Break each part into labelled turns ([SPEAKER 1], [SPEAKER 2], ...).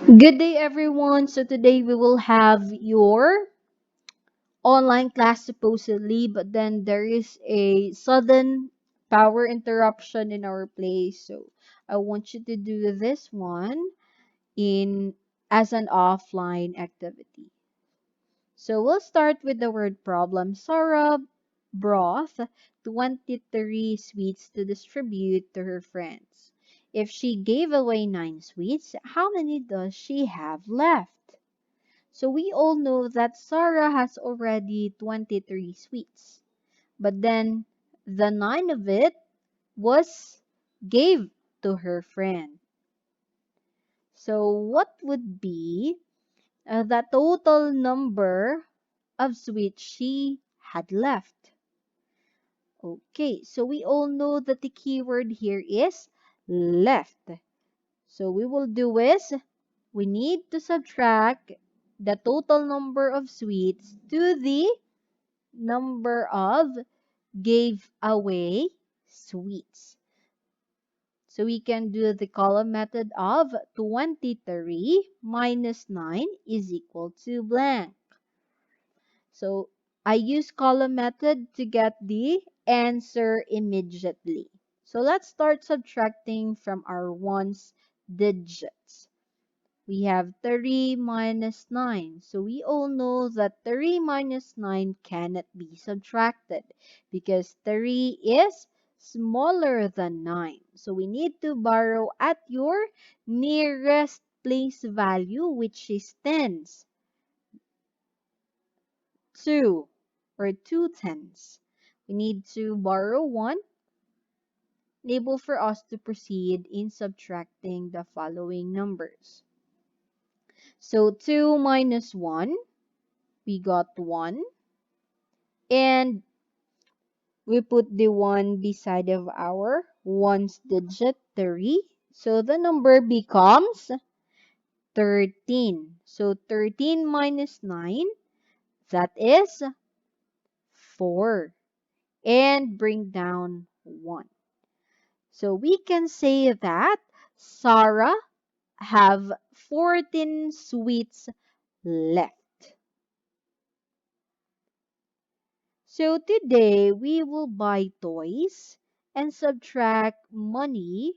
[SPEAKER 1] Good day, everyone. So today we will have your online class supposedly, but then there is a sudden power interruption in our place. So I want you to do this one in as an offline activity. So we'll start with the word problem. Sarah brought 23 sweets to distribute to her friends. If she gave away 9 sweets, how many does she have left? So we all know that Sarah has already 23 sweets. But then the 9 of it was gave to her friend. So what would be the total number of sweets she had left? Okay, so we all know that the keyword here is left. So we will do is we need to subtract the total number of sweets to the number of gave away sweets. So we can do the column method of 23 minus 9 is equal to blank. So I use column method to get the answer immediately. So let's start subtracting from our ones digits. We have 3 minus 9. So we all know that 3 minus 9 cannot be subtracted because 3 is smaller than 9. So we need to borrow at your nearest place value, which is tens, 2 or 2 tens. We need to borrow 1, able for us to proceed in subtracting the following numbers. So 2 minus 1, we got 1, and we put the 1 beside of our ones digit 3. So the number becomes 13. So 13 minus 9, that is 4. And bring down 1. So we can say that Sarah have 14 sweets left. So today we will buy toys and subtract money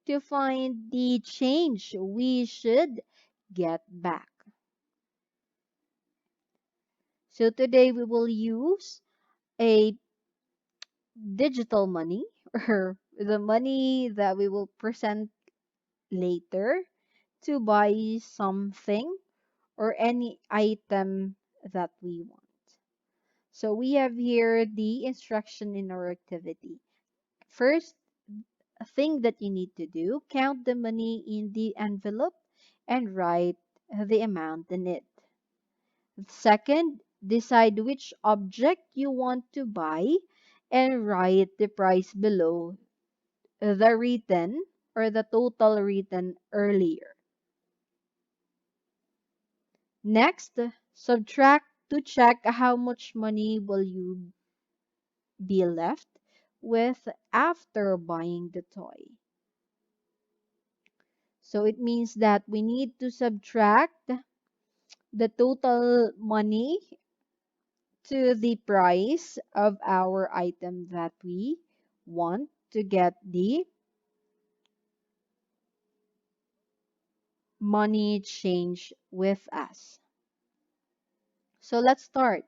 [SPEAKER 1] to find the change we should get back. So today we will use a digital money or the money that we will present later to buy something or any item that we want. So we have here the instruction in our activity. First thing that you need to do, count the money in the envelope and write the amount in it. Second, decide which object you want to buy and write the price below the written or the total written earlier. Next, subtract to check how much money will you be left with after buying the toy. So it means that we need to subtract the total money to the price of our item that we want to get the money change with us. So let's start.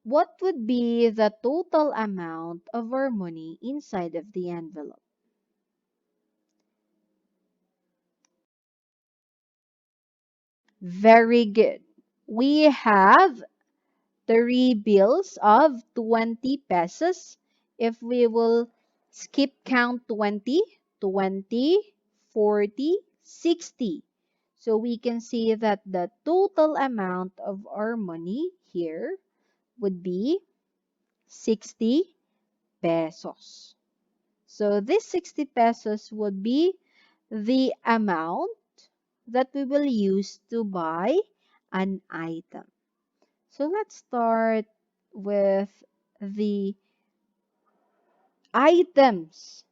[SPEAKER 1] What would be the total amount of our money inside of the envelope? Very good. We have 3 bills of 20 pesos. If we will skip count 20, 20, 40, 60. So we can see that the total amount of our money here would be 60 pesos. So this 60 pesos would be the amount that we will use to buy an item. So let's start with the items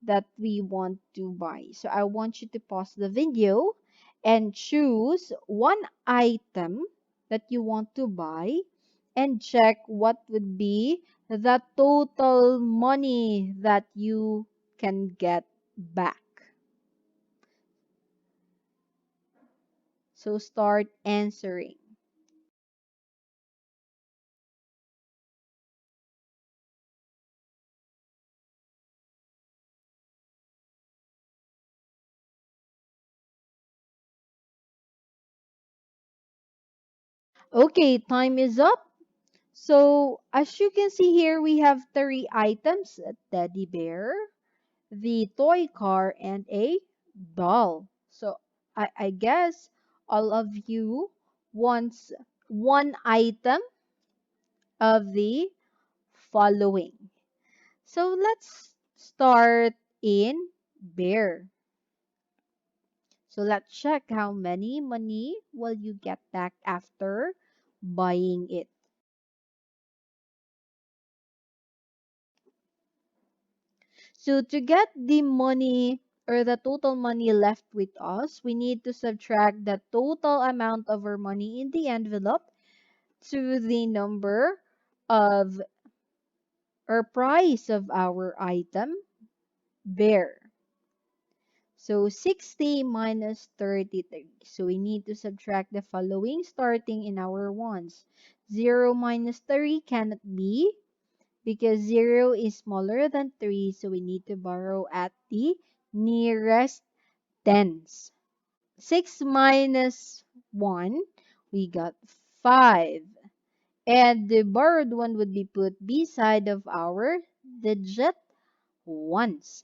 [SPEAKER 1] that we want to buy. So I want you to pause the video and choose one item that you want to buy and check what would be the total money that you can get back. So start answering. Okay, time is up. So as you can see here, we have three items: a teddy bear, the toy car, and a doll. So I guess all of you wants one item of the following. So let's start in bear. So let's check how many money will you get back after buying it. So to get the money or the total money left with us, we need to subtract the total amount of our money in the envelope to the number of or price of our item, bear. So 60 minus 33. So we need to subtract the following starting in our ones. 0 minus 3 cannot be because 0 is smaller than 3. So we need to borrow at the nearest tens. 6 minus 1, we got 5. And the borrowed one would be put beside of our digit ones.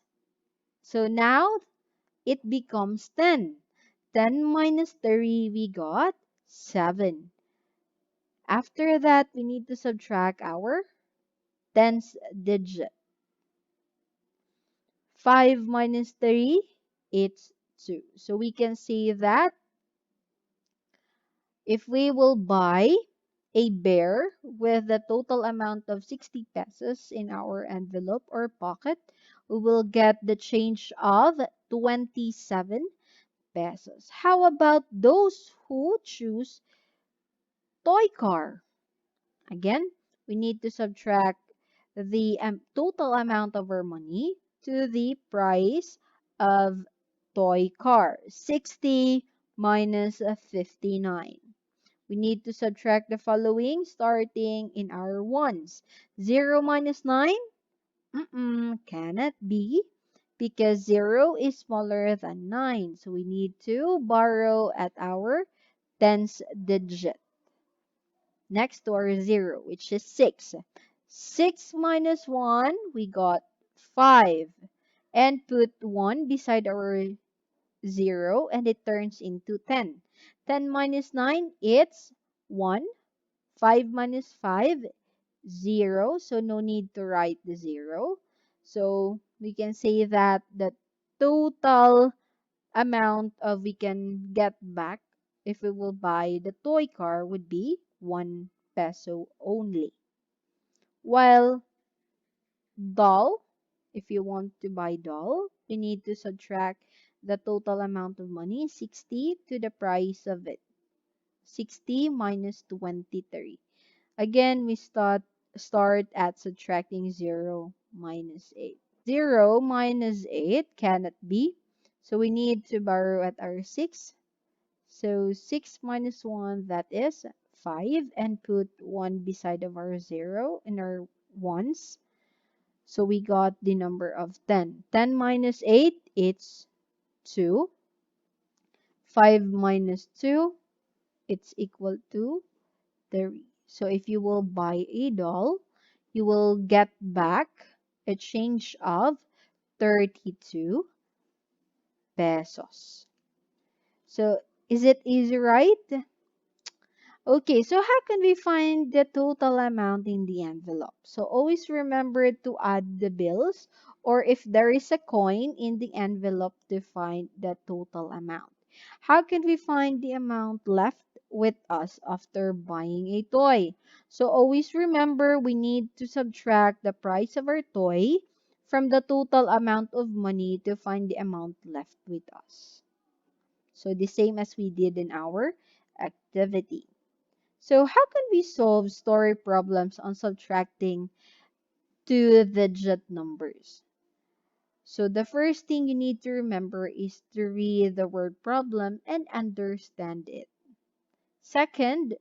[SPEAKER 1] So now it becomes 10. 10 minus 3, we got 7. After that, we need to subtract our tens digit. 5 minus 3, it's 2. So we can see that if we will buy a bear with the total amount of 60 pesos in our envelope or pocket, we will get the change of 27 pesos. How about those who choose toy car? Again, we need to subtract the total amount of our money to the price of toy car. 60 minus 59. We need to subtract the following starting in our ones. 0 minus 9? Cannot be because 0 is smaller than 9. So we need to borrow at our tens digit next to our 0, which is 6. 6 minus 1, we got 5. And put 1 beside our 0 and it turns into 10. 10 minus 9, it's 1. 5 minus 5, 0. So no need to write the 0. So we can say that the total amount of we can get back if we will buy the toy car would be 1 peso only. While doll, if you want to buy doll, you need to subtract the total amount of money, 60, to the price of it. 60 minus 23. Again, we start at subtracting 0 minus 8. 0 minus 8 cannot be. So we need to borrow at our 6. So 6 minus 1, that is 5. And put 1 beside of our 0 in our ones. So we got the number of 10. 10 minus 8, it's 2. 5 minus 2, it's equal to 3. So if you will buy a doll, you will get back a change of 32 pesos. So is it easy, right? Okay, so how can we find the total amount in the envelope? So always remember to add the bills or if there is a coin in the envelope to find the total amount. How can we find the amount left with us after buying a toy? So always remember we need to subtract the price of our toy from the total amount of money to find the amount left with us. So the same as we did in our activity. So how can we solve story problems on subtracting two-digit numbers? So the first thing you need to remember is to read the word problem and understand it. Second,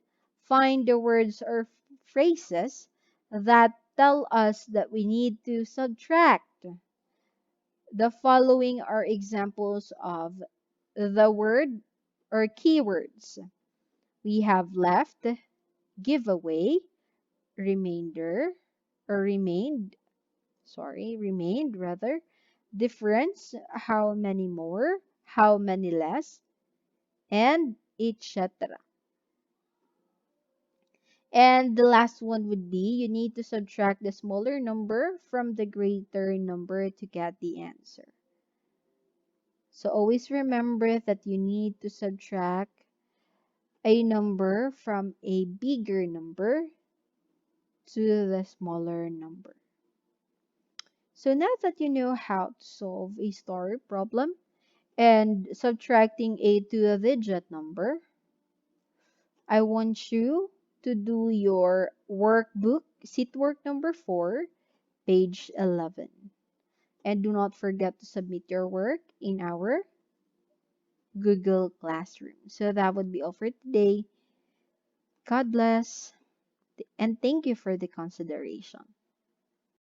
[SPEAKER 1] find the words or phrases that tell us that we need to subtract. The following are examples of the word or keywords. We have left, giveaway, remainder, or remained rather, difference, how many more, how many less, and etc. And the last one would be you need to subtract the smaller number from the greater number to get the answer. So always remember that you need to subtract a number from a bigger number to the smaller number. So now that you know how to solve a story problem and subtracting a two-digit number, I want you to do your workbook, seat work number 4, page 11. And do not forget to submit your work in our Google Classroom. So that would be all for today. God bless and thank you for the consideration.